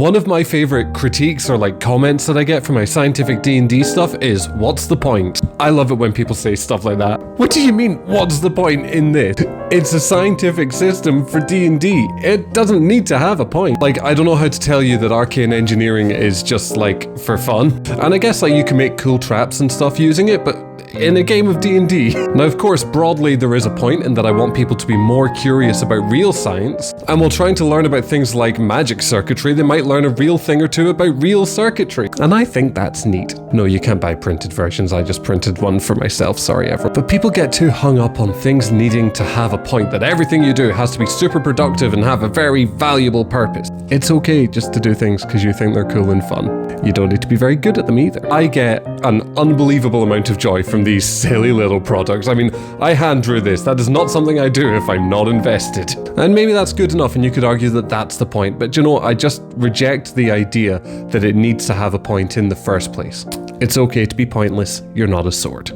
One of my favorite critiques or like comments that I get from my scientific D&D stuff is, what's the point? I love it when people say stuff like that. What do you mean, what's the point in this? It's a scientific system for D&D. It doesn't need to have a point. Like, I don't know how to tell you that arcane engineering is just like for fun. And I guess like you can make cool traps and stuff using it, but in a game of D&D. Now, of course, broadly there is a point in that I want people to be more curious about real science, and while trying to learn about things like magic circuitry, they might learn a real thing or two about real circuitry. And I think that's neat. No, you can't buy printed versions, I just printed one for myself, sorry everyone. But people get too hung up on things needing to have a point, that everything you do has to be super productive and have a very valuable purpose. It's okay just to do things because you think they're cool and fun. You don't need to be very good at them either. I get an unbelievable amount of joy from these silly little products. I mean, I hand drew this. That is not something I do if I'm not invested. And maybe that's good enough and you could argue that that's the point, but you know, I just reject the idea that it needs to have a point in the first place. It's okay to be pointless, you're not a sword.